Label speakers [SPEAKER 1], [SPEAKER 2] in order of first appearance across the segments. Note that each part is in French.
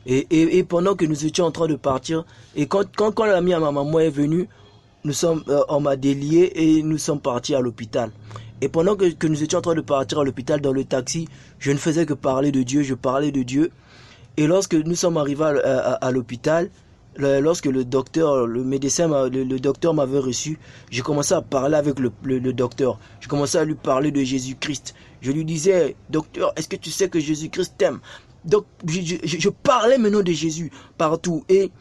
[SPEAKER 1] Et pendant que nous étions en train de partir, et quand l'ami à ma maman est venu, on m'a délié et nous sommes partis à l'hôpital. Et pendant que nous étions en train de partir à l'hôpital dans le taxi, je ne faisais que parler de Dieu, je parlais de Dieu. Et lorsque nous sommes arrivés à l'hôpital, lorsque le docteur, le médecin, le docteur m'avait reçu, j'ai commencé à parler avec le docteur. Je commençais à lui parler de Jésus-Christ. Je lui disais, docteur, est-ce que tu sais que Jésus-Christ t'aime? Donc, je parlais maintenant de Jésus partout. Et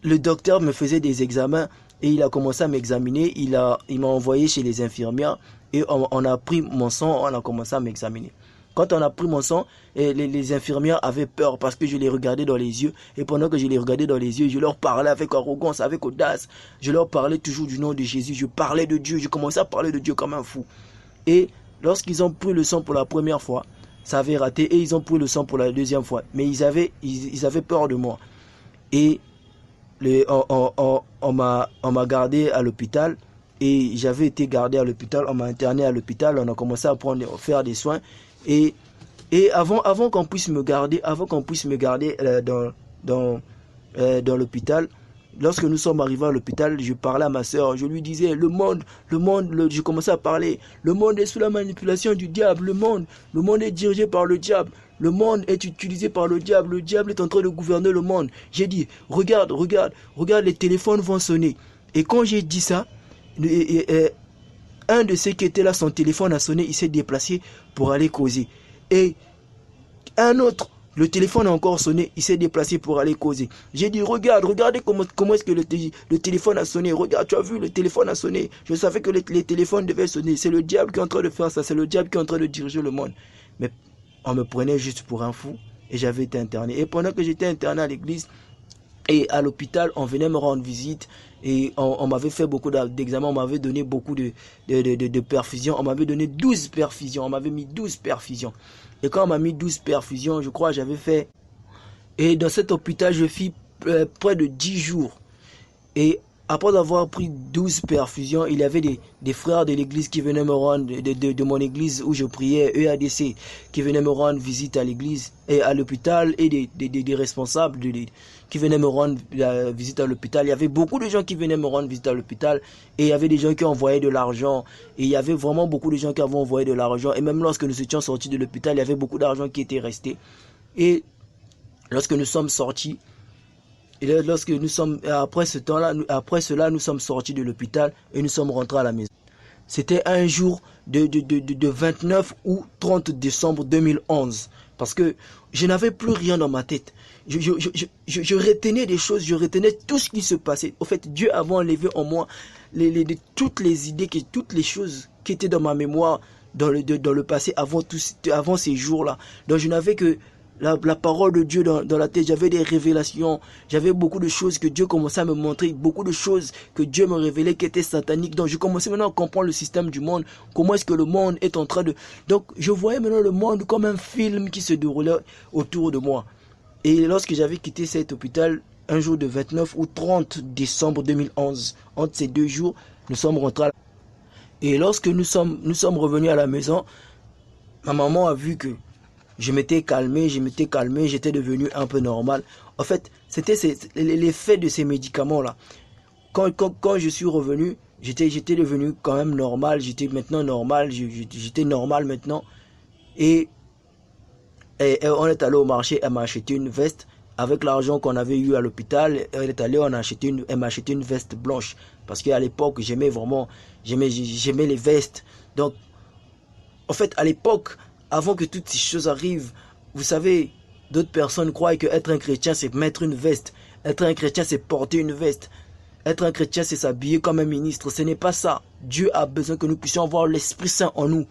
[SPEAKER 1] le docteur me faisait des examens et il a commencé à m'examiner. Il m'a envoyé chez les infirmières et on a pris mon sang, on a commencé à m'examiner. Quand on a pris mon sang, les infirmières avaient peur parce que je les regardais dans les yeux. Et pendant que je les regardais dans les yeux, je leur parlais avec arrogance, avec audace. Je leur parlais toujours du nom de Jésus. Je parlais de Dieu. Je commençais à parler de Dieu comme un fou. Et lorsqu'ils ont pris le sang pour la première fois, ça avait raté. Et ils ont pris le sang pour la deuxième fois. Mais ils avaient peur de moi. Et on m'a gardé à l'hôpital. Et j'avais été gardé à l'hôpital. On m'a interné à l'hôpital. On a commencé à faire des soins. Et avant qu'on puisse me garder, dans l'hôpital, lorsque nous sommes arrivés à l'hôpital, je parlais à ma soeur, je lui disais, je commençais à parler, le monde est sous la manipulation du diable, le monde est dirigé par le diable, le monde est utilisé par le diable est en train de gouverner le monde. J'ai dit, regarde, les téléphones vont sonner. Et quand j'ai dit ça, un de ceux qui étaient là, son téléphone a sonné, il s'est déplacé pour aller causer. Et un autre, le téléphone a encore sonné, il s'est déplacé pour aller causer. J'ai dit, regardez comment est-ce que le téléphone a sonné. Regarde, tu as vu, le téléphone a sonné. Je savais que les téléphones devaient sonner. C'est le diable qui est en train de faire ça, c'est le diable qui est en train de diriger le monde. Mais on me prenait juste pour un fou et j'avais été interné. Et pendant que j'étais interné à l'église, et à l'hôpital, on venait me rendre visite et on m'avait fait beaucoup d'examens, on m'avait donné beaucoup de perfusions. On m'avait donné 12 perfusions, on m'avait mis 12 perfusions. Et quand on m'a mis 12 perfusions, je crois j'avais fait... Et dans cet hôpital, je fis près de 10 jours. Et après avoir pris 12 perfusions, il y avait des frères de l'église qui venaient me rendre, de mon église où je priais, EADC, qui venaient me rendre visite à l'église et à l'hôpital, et des responsables qui venaient me rendre visite à l'hôpital. Il y avait beaucoup de gens qui venaient me rendre visite à l'hôpital, et il y avait des gens qui envoyaient de l'argent, et il y avait vraiment beaucoup de gens qui avaient envoyé de l'argent, et même lorsque nous étions sortis de l'hôpital, il y avait beaucoup d'argent qui était resté. Et lorsque nous sommes sortis, et lorsque nous sommes, après cela, nous sommes sortis de l'hôpital et nous sommes rentrés à la maison. C'était un jour de 29 ou 30 décembre 2011. Parce que je n'avais plus rien dans ma tête. Je retenais des choses, je retenais tout ce qui se passait. Au fait, Dieu avait enlevé en moi toutes les idées, toutes les choses qui étaient dans ma mémoire dans le passé avant ces jours-là. Donc je n'avais que la parole de Dieu dans la tête. J'avais des révélations, j'avais beaucoup de choses que Dieu commençait à me montrer, beaucoup de choses que Dieu me révélait qui étaient sataniques. Donc je commençais maintenant à comprendre le système du monde, comment est-ce que le monde est en train de... Donc je voyais maintenant le monde comme un film qui se déroulait autour de moi. Et lorsque j'avais quitté cet hôpital, un jour de 29 ou 30 décembre 2011, entre ces deux jours, nous sommes rentrés. Et lorsque nous sommes revenus à la maison, ma maman a vu que je m'étais calmé, j'étais devenu un peu normal. En fait, c'était l'effet de ces médicaments-là. Quand je suis revenu, j'étais devenu quand même normal, j'étais maintenant normal, j'étais normal maintenant. Et on est allé au marché, elle m'a acheté une veste. Avec l'argent qu'on avait eu à l'hôpital, elle est allée, elle m'a acheté une veste blanche. Parce qu'à l'époque, j'aimais les vestes. Donc, en fait, à l'époque, avant que toutes ces choses arrivent, vous savez, d'autres personnes croient que être un chrétien, c'est mettre une veste. Être un chrétien, c'est porter une veste. Être un chrétien, c'est s'habiller comme un ministre. Ce n'est pas ça. Dieu a besoin que nous puissions avoir l'Esprit Saint en nous.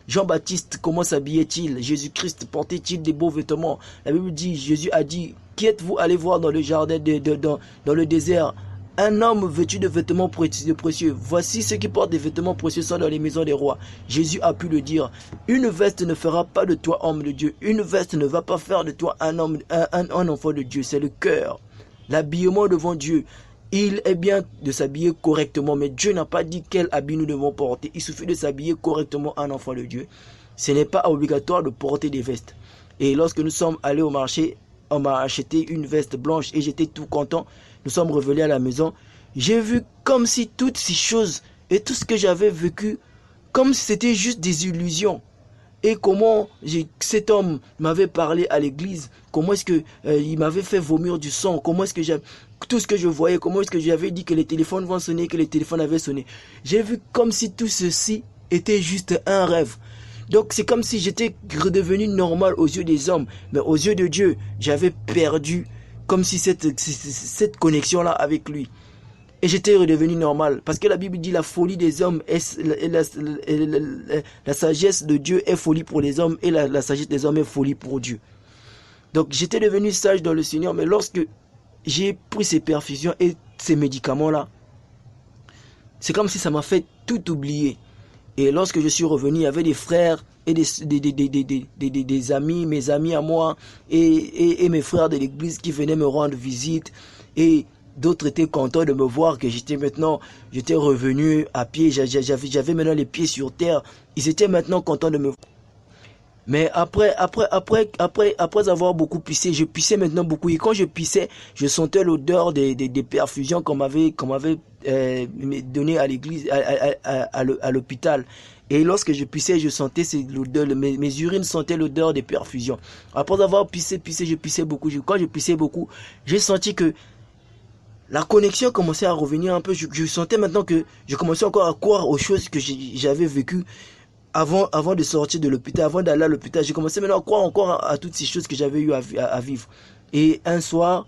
[SPEAKER 1] Jean-Baptiste, comment s'habillait-il? Jésus-Christ portait-il des beaux vêtements? La Bible dit, Jésus a dit, qui êtes-vous allé voir dans le jardin, dans le désert? Un homme vêtu de vêtements précieux. Voici ceux qui portent des vêtements précieux sont dans les maisons des rois. Jésus a pu le dire. Une veste ne fera pas de toi homme de Dieu. Une veste ne va pas faire de toi un enfant de Dieu. C'est le cœur. L'habillement devant Dieu. Il est bien de s'habiller correctement, mais Dieu n'a pas dit quel habit nous devons porter. Il suffit de s'habiller correctement un enfant de Dieu. Ce n'est pas obligatoire de porter des vestes. Et lorsque nous sommes allés au marché, on m'a acheté une veste blanche et j'étais tout content. Nous sommes revenus à la maison. J'ai vu comme si toutes ces choses et tout ce que j'avais vécu, comme si c'était juste des illusions. Et comment cet homme m'avait parlé à l'église, comment est-ce que il m'avait fait vomir du sang, comment est-ce que tout ce que je voyais, comment est-ce que j'avais dit que les téléphones vont sonner, que les téléphones avaient sonné. J'ai vu comme si tout ceci était juste un rêve. Donc c'est comme si j'étais redevenu normal aux yeux des hommes, mais aux yeux de Dieu, j'avais perdu comme si cette connexion-là avec lui. Et j'étais redevenu normal. Parce que la Bible dit la folie des hommes, la sagesse de Dieu est folie pour les hommes et la sagesse des hommes est folie pour Dieu. Donc j'étais devenu sage dans le Seigneur, mais lorsque j'ai pris ces perfusions et ces médicaments-là, c'est comme si ça m'a fait tout oublier. Et lorsque je suis revenu, il y avait des frères et des amis, mes amis à moi, et mes frères de l'église qui venaient me rendre visite. Et d'autres étaient contents de me voir que j'étais revenu à pied, j'avais maintenant les pieds sur terre. Ils étaient maintenant contents de me voir. Mais après avoir beaucoup pissé, je pissais maintenant beaucoup. Et quand je pissais, je sentais l'odeur des perfusions qu'on m'avait donné à l'église, à l'hôpital. Et lorsque je pissais, je sentais l'odeur, mes urines sentaient l'odeur des perfusions. Après avoir pissé, je pissais beaucoup. Quand je pissais beaucoup, j'ai senti que la connexion commençait à revenir un peu. Je sentais maintenant que je commençais encore à croire aux choses que j'avais vécues avant de sortir de l'hôpital, avant d'aller à l'hôpital. J'ai commencé maintenant à croire encore à toutes ces choses que j'avais eu à vivre. Et un soir,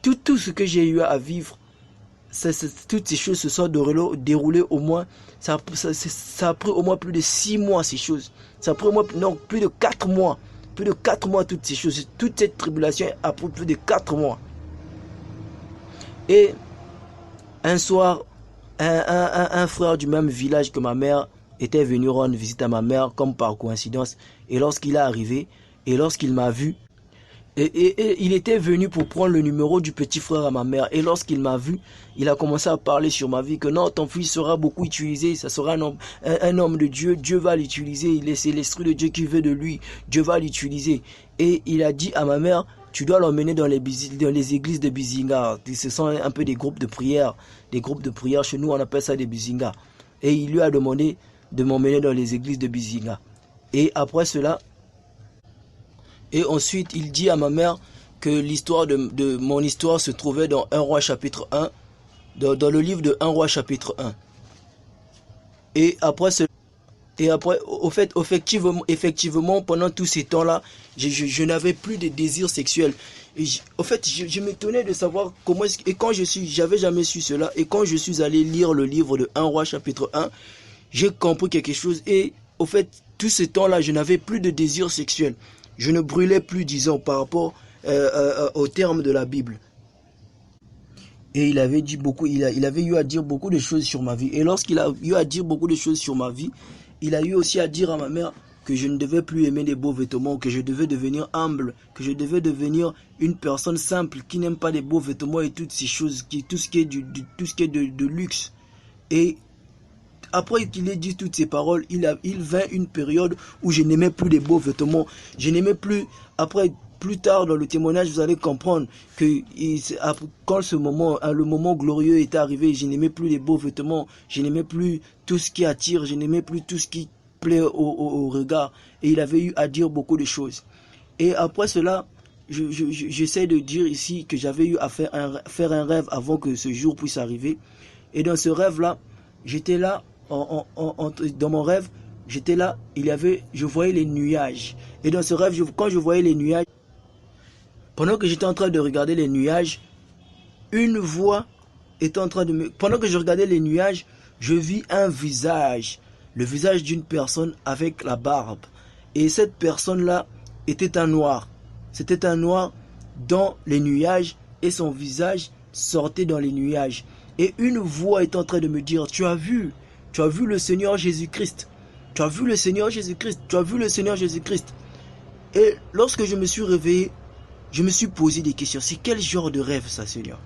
[SPEAKER 1] tout ce que j'ai eu à vivre, toutes ces choses se sont déroulées au moins, ça a pris au moins plus de 6 mois ces choses. Ça a pris au moins, non, plus de 4 mois. Plus de 4 mois toutes ces choses. Toute cette tribulation a pris plus de 4 mois. Et un soir, un frère du même village que ma mère était venu rendre visite à ma mère comme par coïncidence. Et lorsqu'il est arrivé, et lorsqu'il m'a vu, et il était venu pour prendre le numéro du petit frère à ma mère. Et lorsqu'il m'a vu, il a commencé à parler sur ma vie, que non, ton fils sera beaucoup utilisé, ça sera un homme de Dieu, Dieu va l'utiliser, c'est l'esprit de Dieu qui veut de lui, Dieu va l'utiliser. Et il a dit à ma mère, tu dois l'emmener dans les églises de Bizinga. Ce sont un peu des groupes de prière. Des groupes de prière, chez nous on appelle ça des Bizinga. Et il lui a demandé de m'emmener dans les églises de Bizinga. Et après cela, et ensuite il dit à ma mère que l'histoire de mon histoire se trouvait dans 1 Roi chapitre 1, dans le livre de 1 Roi chapitre 1. Et après, effectivement, pendant tous ces temps-là, je n'avais plus de désir sexuel. Et je m'étonnais de savoir comment est-ce que... Et quand j'avais jamais su cela, et quand je suis allé lire le livre de 1 Roi chapitre 1, j'ai compris quelque chose. Et au fait, tout ce temps-là, je n'avais plus de désir sexuel. Je ne brûlais plus, disons, par rapport au terme de la Bible. Et il avait dit beaucoup, il avait eu à dire beaucoup de choses sur ma vie. Et lorsqu'il a eu à dire beaucoup de choses sur ma vie, il a eu aussi à dire à ma mère que je ne devais plus aimer les beaux vêtements, que je devais devenir humble, que je devais devenir une personne simple qui n'aime pas les beaux vêtements et toutes ces choses, tout ce qui est de luxe. Et après qu'il ait dit toutes ces paroles, il vint une période où je n'aimais plus les beaux vêtements. Je n'aimais plus, après, plus tard dans le témoignage, vous allez comprendre que quand le moment glorieux est arrivé, je n'aimais plus les beaux vêtements, je n'aimais plus tout ce qui attire, je n'aimais plus tout ce qui plaît au regard. Et il avait eu à dire beaucoup de choses. Et après cela, j'essaie de dire ici que j'avais eu à faire un rêve avant que ce jour puisse arriver. Et dans ce rêve-là, j'étais là, dans mon rêve, j'étais là, je voyais les nuages. Et dans ce rêve, quand je voyais les nuages, pendant que j'étais en train de regarder les nuages, une voix était en train de me... Pendant que je regardais les nuages, je vis un visage, le visage d'une personne avec la barbe. Et cette personne-là était un noir. C'était un noir dans les nuages et son visage sortait dans les nuages. Et une voix est en train de me dire, tu as vu le Seigneur Jésus-Christ. Tu as vu le Seigneur Jésus-Christ. Tu as vu le Seigneur Jésus-Christ. Et lorsque je me suis réveillé, je me suis posé des questions. C'est quel genre de rêve ça, Seigneur?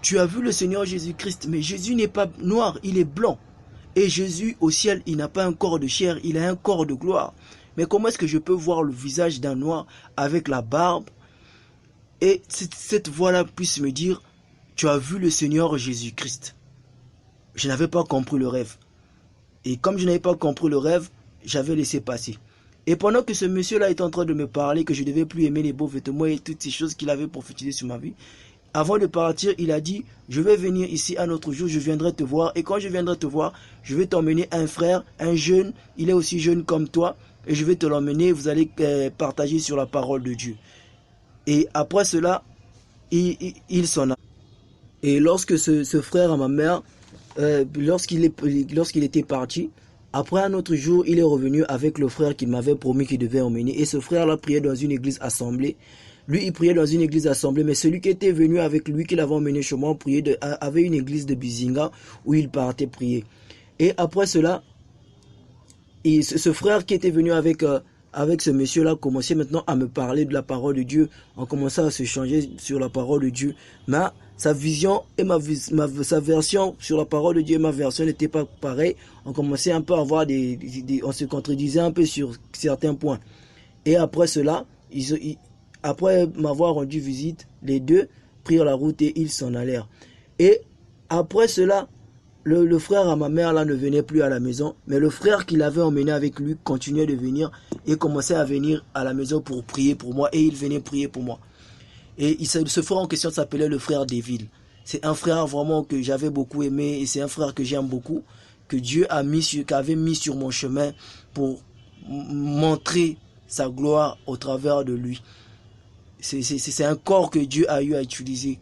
[SPEAKER 1] Tu as vu le Seigneur Jésus-Christ, mais Jésus n'est pas noir, il est blanc. Et Jésus, au ciel, il n'a pas un corps de chair, il a un corps de gloire. Mais comment est-ce que je peux voir le visage d'un noir avec la barbe et cette voix-là puisse me dire, tu as vu le Seigneur Jésus-Christ. Je n'avais pas compris le rêve. Et comme je n'avais pas compris le rêve, j'avais laissé passer. Et pendant que ce monsieur-là est en train de me parler que je ne devais plus aimer les beaux vêtements et toutes ces choses qu'il avait prophétisées sur ma vie, avant de partir, il a dit, je vais venir ici un autre jour, je viendrai te voir. Et quand je viendrai te voir, je vais t'emmener un frère, un jeune, il est aussi jeune comme toi. Et je vais te l'emmener, vous allez partager sur la parole de Dieu. Et après cela, il s'en a. Et lorsque ce frère à ma mère, lorsqu'il était parti, après un autre jour, il est revenu avec le frère qu'il m'avait promis qu'il devait emmener. Et ce frère-là priait dans une église assemblée. Lui, il priait dans une église assemblée, mais celui qui était venu avec lui, qu'il avait emmené chez moi, avait une église de Bizinga où il partait prier. Et après cela, ce frère qui était venu avec ce monsieur-là commençait maintenant à me parler de la parole de Dieu. On commençait à se changer sur la parole de Dieu. Mais sa vision et sa version sur la parole de Dieu et ma version n'étaient pas pareilles. On commençait un peu à avoir on se contredisait un peu sur certains points. Et après cela, après m'avoir rendu visite, les deux prirent la route et ils s'en allèrent. Et après cela, le frère à ma mère là ne venait plus à la maison, mais le frère qui l'avait emmené avec lui continuait de venir et commençait à venir à la maison pour prier pour moi, et il venait prier pour moi. Et ce frère en question s'appelait le frère Deville. C'est un frère vraiment que j'avais beaucoup aimé, et c'est un frère que j'aime beaucoup, que Dieu avait mis sur mon chemin pour montrer sa gloire au travers de lui. C'est un corps que Dieu a eu à utiliser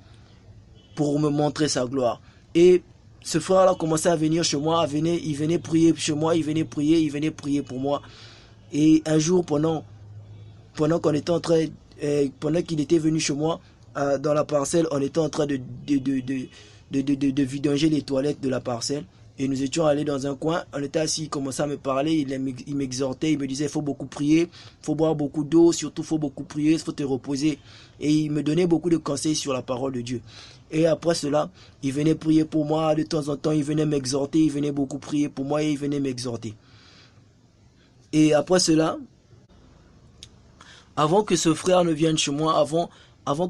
[SPEAKER 1] pour me montrer sa gloire. Et ce frère-là commençait à venir chez moi, il venait prier chez moi, il venait prier pour moi. Et un jour, pendant qu'on était en train, pendant qu'il était venu chez moi, dans la parcelle, on était en train de vidanger les toilettes de la parcelle. Et nous étions allés dans un coin, on était assis, il commençait à me parler, il m'exhortait, il me disait, il faut beaucoup prier, il faut boire beaucoup d'eau, surtout il faut beaucoup prier, il faut te reposer. Et il me donnait beaucoup de conseils sur la parole de Dieu. Et après cela, il venait prier pour moi, de temps en temps, il venait m'exhorter, il venait beaucoup prier pour moi et il venait m'exhorter. Et après cela, avant que ce frère ne vienne chez moi, parce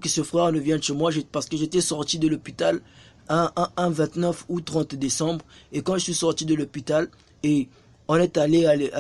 [SPEAKER 1] que j'étais sorti de l'hôpital un 29 ou 30 décembre, et quand je suis sorti de l'hôpital, et on est allé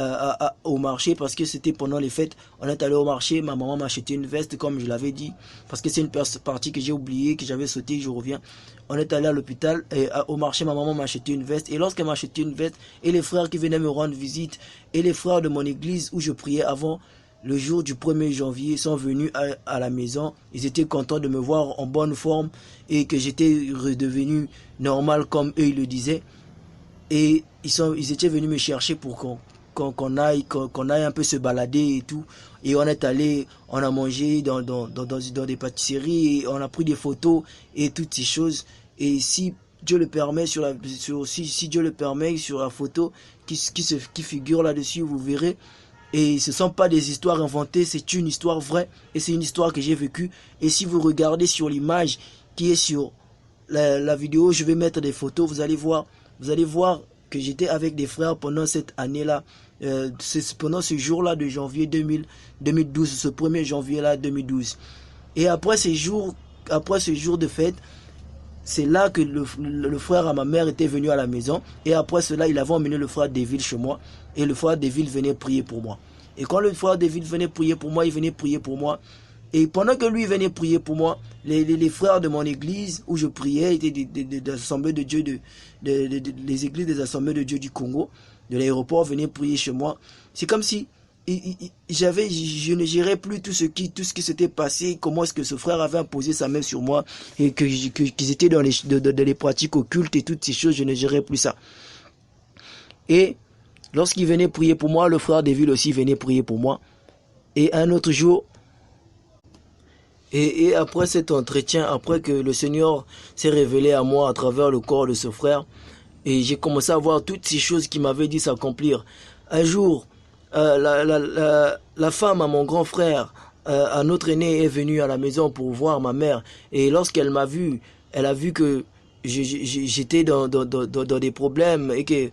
[SPEAKER 1] au marché, parce que c'était pendant les fêtes, on est allé au marché, ma maman m'a acheté une veste, comme je l'avais dit, parce que c'est une partie que j'ai oubliée, que j'avais sauté, je reviens. On est allé à l'hôpital, et au marché, ma maman m'a acheté une veste, et lorsqu'elle m'a acheté une veste, et les frères qui venaient me rendre visite, et les frères de mon église où je priais avant, le jour du 1er janvier, sont venus à la maison. Ils étaient contents de me voir en bonne forme et que j'étais redevenu normal comme eux ils le disaient. Et ils étaient venus me chercher pour qu'on aille un peu se balader et tout. Et on est allé, on a mangé dans des pâtisseries, et on a pris des photos et toutes ces choses. Et si Dieu le permet, si Dieu le permet, sur la photo qui figure là-dessus, vous verrez. Et ce ne sont pas des histoires inventées, c'est une histoire vraie. Et c'est une histoire que j'ai vécue. Et si vous regardez sur l'image qui est sur la vidéo, je vais mettre des photos, vous allez voir que j'étais avec des frères pendant cette année-là. Pendant ce jour-là de janvier 2012, ce 1er janvier-là 2012. Et après ce jour de fête, c'est là que le frère à ma mère était venu à la maison. Et après cela, il avait emmené le frère Deville chez moi. Et le frère Deville venait prier pour moi. Et quand le frère Deville venait prier pour moi, il venait prier pour moi. Et pendant que lui venait prier pour moi, les frères de mon église où je priais étaient des assemblées de Dieu, les églises des assemblées de Dieu du Congo, de l'aéroport, venaient prier chez moi. C'est comme si je ne gérais plus tout ce qui s'était passé, comment est-ce que ce frère avait imposé sa main sur moi, et qu'ils étaient dans les pratiques occultes et toutes ces choses, je ne gérais plus ça. Et lorsqu'il venait prier pour moi, le frère Deville aussi venait prier pour moi. Et un autre jour, et après cet entretien, après que le Seigneur s'est révélé à moi à travers le corps de ce frère, et j'ai commencé à voir toutes ces choses qu'il m'avait dit s'accomplir. Un jour, la femme à mon grand frère, à notre aîné, est venue à la maison pour voir ma mère. Et lorsqu'elle m'a vu, elle a vu que j'étais dans des problèmes et que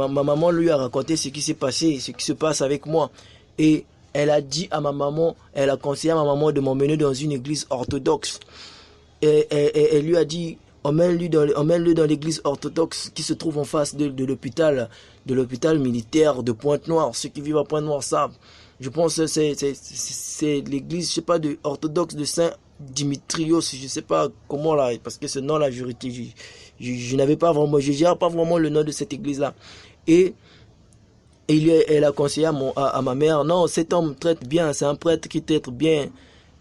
[SPEAKER 1] ma maman lui a raconté ce qui s'est passé, ce qui se passe avec moi. Et elle a dit à ma maman, elle a conseillé à ma maman de m'emmener dans une église orthodoxe. Et elle lui a dit, emmène-le dans l'église orthodoxe qui se trouve en face de l'hôpital militaire de Pointe-Noire. Ceux qui vivent à Pointe-Noire savent. Je pense que c'est l'église, je sais pas, orthodoxe de Saint Dimitrios, je sais pas comment là, parce que ce nom-là, je n'avais pas vraiment, je gère pas vraiment le nom de cette église-là. Et elle a conseillé à ma mère, non, cet homme traite bien, c'est un prêtre qui traite bien.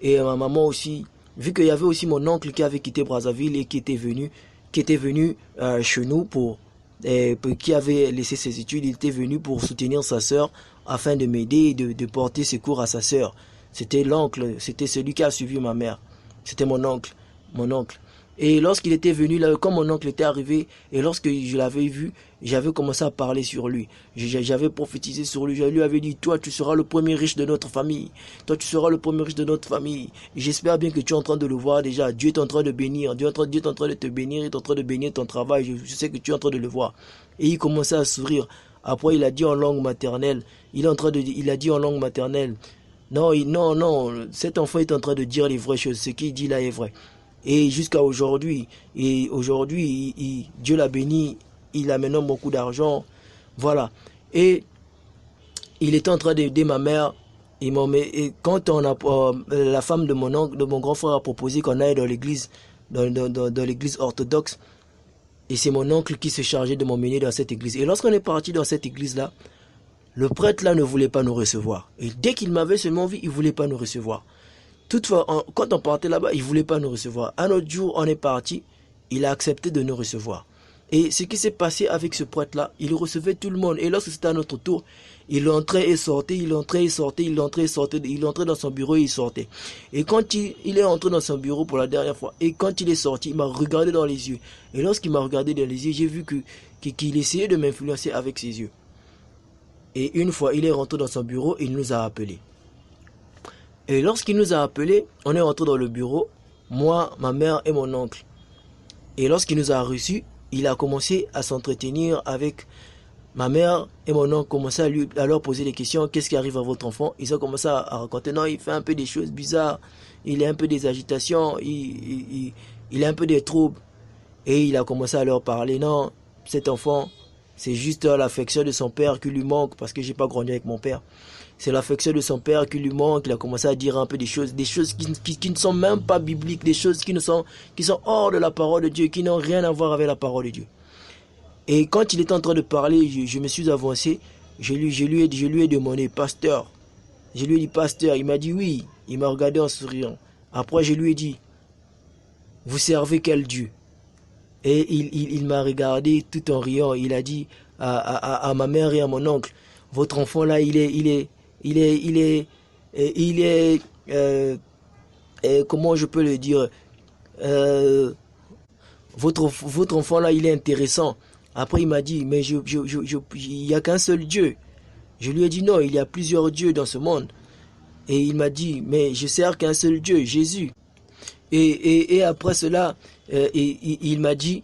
[SPEAKER 1] Et ma maman aussi, vu qu'il y avait aussi mon oncle qui avait quitté Brazzaville et qui était venu chez nous qui avait laissé ses études, il était venu pour soutenir sa sœur afin de m'aider et de porter secours à sa sœur. C'était l'oncle, c'était celui qui a suivi ma mère. C'était mon oncle. Et lorsqu'il était venu, là, comme mon oncle était arrivé, et lorsque je l'avais vu, j'avais commencé à parler sur lui. J'avais prophétisé sur lui. Je lui avais dit, toi, tu seras le premier riche de notre famille. Toi, tu seras le premier riche de notre famille. J'espère bien que tu es en train de le voir déjà. Dieu est en train de bénir. Dieu est en train de te bénir. Il est en train de bénir ton travail. Je sais que tu es en train de le voir. Et il commençait à sourire. Après, il a dit en langue maternelle. Il a dit en langue maternelle. Non, cet enfant est en train de dire les vraies choses. Ce qu'il dit là est vrai. Et jusqu'à aujourd'hui, Dieu l'a béni, il a maintenant beaucoup d'argent, voilà. Et il était en train d'aider ma mère. Et quand la femme de mon oncle, de mon grand frère a proposé qu'on aille dans l'église, dans l'église orthodoxe, et c'est mon oncle qui s'est chargé de m'emmener dans cette église. Et lorsqu'on est parti dans cette église-là, le prêtre là ne voulait pas nous recevoir. Et dès qu'il m'avait seulement vu, il ne voulait pas nous recevoir. Toutefois, quand on partait là-bas, il ne voulait pas nous recevoir. Un autre jour, on est parti, il a accepté de nous recevoir. Et ce qui s'est passé avec ce prêtre-là, il recevait tout le monde. Et lorsque c'était à notre tour, il entrait et sortait, il entrait et sortait, il entrait et sortait, il entrait dans son bureau et il sortait. Et quand il est entré dans son bureau pour la dernière fois, et quand il est sorti, il m'a regardé dans les yeux. Et lorsqu'il m'a regardé dans les yeux, j'ai vu qu'il essayait de m'influencer avec ses yeux. Et une fois, il est rentré dans son bureau, il nous a appelés. Et lorsqu'il nous a appelés, on est rentré dans le bureau, moi, ma mère et mon oncle. Et lorsqu'il nous a reçus, il a commencé à s'entretenir avec ma mère et mon oncle, commencé à leur poser des questions. Qu'est-ce qui arrive à votre enfant? Ils ont commencé à raconter, non, il fait un peu des choses bizarres, il a un peu des agitations, il a un peu des troubles. Et il a commencé à leur parler, non, cet enfant, c'est juste l'affection de son père qui lui manque, parce que j'ai pas grandi avec mon père. C'est l'affection de son père qui lui manque. Il a commencé à dire un peu des choses qui ne sont même pas bibliques, des choses qui sont hors de la parole de Dieu, qui n'ont rien à voir avec la parole de Dieu. Et quand il était en train de parler, je me suis avancé, je lui ai demandé, pasteur, je lui ai dit, pasteur, il m'a dit oui, il m'a regardé en souriant. Après, je lui ai dit, vous servez quel Dieu? Et il m'a regardé tout en riant. Il a dit à ma mère et à mon oncle, votre enfant là, comment je peux le dire, votre enfant là, il est intéressant. Après, il m'a dit, mais il n'y a qu'un seul Dieu. Je lui ai dit, non, il y a plusieurs dieux dans ce monde. Et il m'a dit, mais je sers qu'un seul Dieu, Jésus. Et après cela, il m'a dit,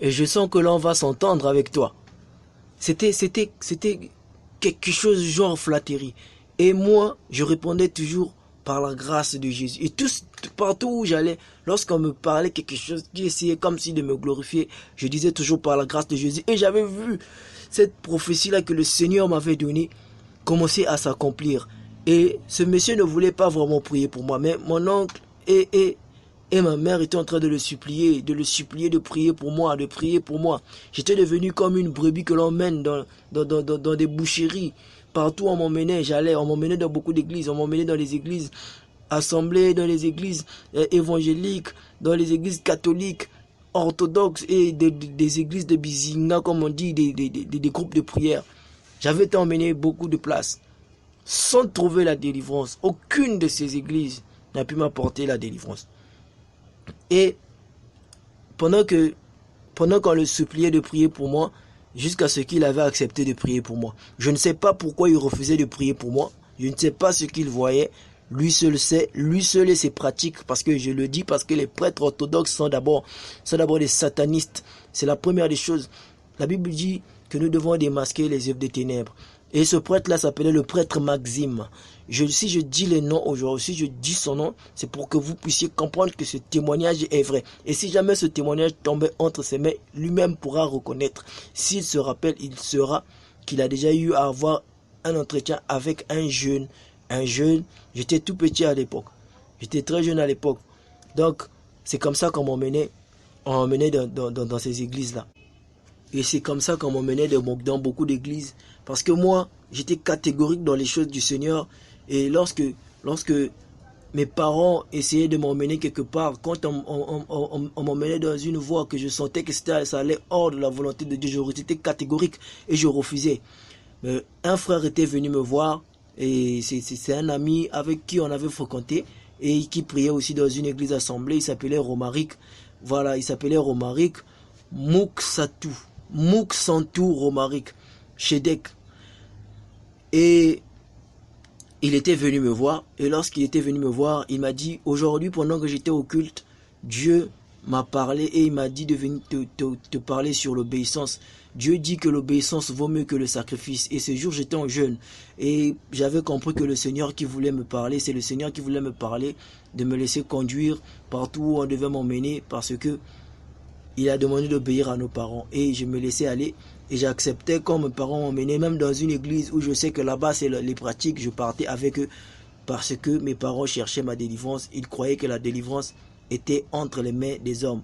[SPEAKER 1] je sens que l'on va s'entendre avec toi. C'était quelque chose genre flatterie. Et moi, je répondais toujours par la grâce de Jésus. Et partout où j'allais, lorsqu'on me parlait quelque chose qui essayait comme si de me glorifier, je disais toujours par la grâce de Jésus. Et j'avais vu cette prophétie-là que le Seigneur m'avait donnée commencer à s'accomplir. Et ce monsieur ne voulait pas vraiment prier pour moi, mais mon oncle et ma mère étaient en train de le supplier de prier pour moi, de prier pour moi. J'étais devenu comme une brebis que l'on mène dans des boucheries. Partout on m'emmenait, on m'emmenait dans beaucoup d'églises, on m'emmenait dans les églises assemblées, dans les églises évangéliques, dans les églises catholiques, orthodoxes et des églises de bizinga, comme on dit, des groupes de prière. J'avais été emmené beaucoup de places sans trouver la délivrance. Aucune de ces églises n'a pu m'apporter la délivrance. Et pendant qu'on le suppliait de prier pour moi, jusqu'à ce qu'il avait accepté de prier pour moi. Je ne sais pas pourquoi il refusait de prier pour moi. Je ne sais pas ce qu'il voyait. Lui seul sait, lui seul est ses pratiques, parce que je le dis, parce que les prêtres orthodoxes sont d'abord des satanistes. C'est la première des choses. La Bible dit que nous devons démasquer les œuvres des ténèbres. Et ce prêtre-là s'appelait le prêtre Maxime. Si je dis les noms aujourd'hui, si je dis son nom, c'est pour que vous puissiez comprendre que ce témoignage est vrai. Et si jamais ce témoignage tombait entre ses mains, lui-même pourra reconnaître. S'il se rappelle, il saura qu'il a déjà eu à avoir un entretien avec un jeune. J'étais tout petit à l'époque. J'étais très jeune à l'époque. Donc, c'est comme ça qu'on m'emmenait dans ces églises-là. Et c'est comme ça qu'on m'emmenait dans beaucoup d'églises. Parce que moi, j'étais catégorique dans les choses du Seigneur. Et lorsque mes parents essayaient de m'emmener quelque part, quand on m'emmenait dans une voie que je sentais que ça allait hors de la volonté de Dieu, j'étais catégorique et je refusais. Mais un frère était venu me voir, et c'est un ami avec qui on avait fréquenté et qui priait aussi dans une église assemblée. Il s'appelait Romaric. Voilà, il s'appelait Romaric Mouksantou Romaric Chedek. Et il était venu me voir, et lorsqu'il était venu me voir, il m'a dit, aujourd'hui, pendant que j'étais au culte, Dieu m'a parlé et il m'a dit de venir te parler sur l'obéissance. Dieu dit que l'obéissance vaut mieux que le sacrifice. Et ce jour, j'étais en jeûne et j'avais compris que le Seigneur qui voulait me parler, c'est le Seigneur qui voulait me parler, de me laisser conduire partout où on devait m'emmener, parce que il a demandé d'obéir à nos parents. Et je me laissais aller et j'acceptais quand mes parents m'emmenaient, même dans une église où je sais que là-bas c'est les pratiques, je partais avec eux parce que mes parents cherchaient ma délivrance. Ils croyaient que la délivrance était entre les mains des hommes.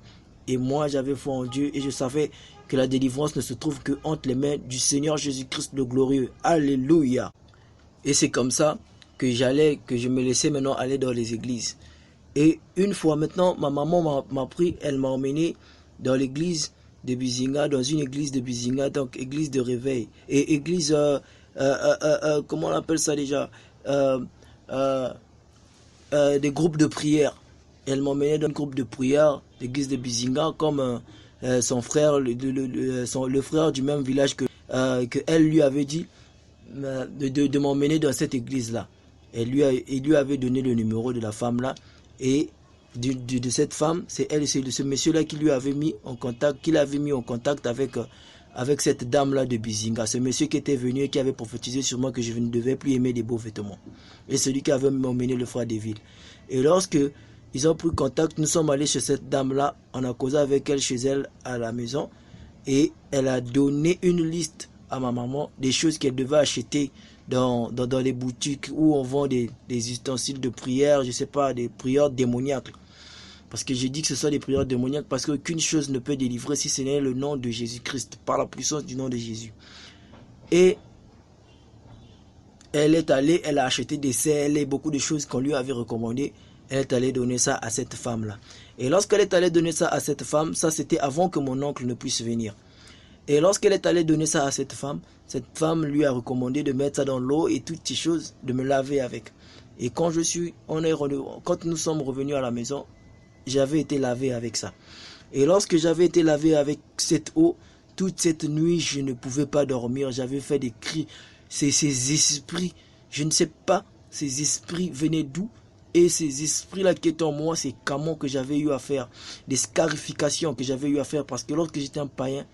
[SPEAKER 1] Et moi j'avais foi en Dieu et je savais que la délivrance ne se trouve que entre les mains du Seigneur Jésus-Christ le glorieux. Alléluia. Et c'est comme ça que je me laissais maintenant aller dans les églises. Et une fois maintenant, ma maman m'a pris, elle m'a emmené dans l'église de Bizinga, dans une église de Bizinga, donc église de réveil. Et église, comment on appelle ça déjà, des groupes de prière. Elle m'emmenait dans un groupe de prière, l'église de Bizinga, comme son frère, le frère du même village que elle lui avait dit de m'emmener dans cette église-là. Il lui avait donné le numéro de la femme-là, et de cette femme, c'est ce monsieur-là qui l'avait mis en contact avec cette dame-là de Bizinga. Ce monsieur qui était venu et qui avait prophétisé sur moi que je ne devais plus aimer des beaux vêtements. Et celui qui avait emmené le frère des villes. Et lorsque ils ont pris contact, nous sommes allés chez cette dame-là, on a causé avec elle chez elle à la maison, et elle a donné une liste à ma maman des choses qu'elle devait acheter dans les boutiques où on vend des ustensiles de prière, je ne sais pas, des prières démoniaques. Parce que j'ai dit que ce sont des prières démoniaques, parce qu'aucune chose ne peut délivrer si ce n'est le nom de Jésus-Christ, par la puissance du nom de Jésus. Et elle est allée, elle a acheté des sels et beaucoup de choses qu'on lui avait recommandées. Elle est allée donner ça à cette femme-là. Et lorsqu'elle est allée donner ça à cette femme, ça c'était avant que mon oncle ne puisse venir. Et lorsqu'elle est allée donner ça à cette femme lui a recommandé de mettre ça dans l'eau et toutes ces choses, de me laver avec. Et quand nous sommes revenus à la maison, j'avais été lavé avec ça. Et lorsque j'avais été lavé avec cette eau, toute cette nuit, je ne pouvais pas dormir. J'avais fait des cris. Ces esprits, je ne sais pas, ces esprits venaient d'où. Et ces esprits-là qui étaient en moi, c'est comment que j'avais eu à faire, des scarifications que j'avais eu à faire. Parce que lorsque j'étais un païen,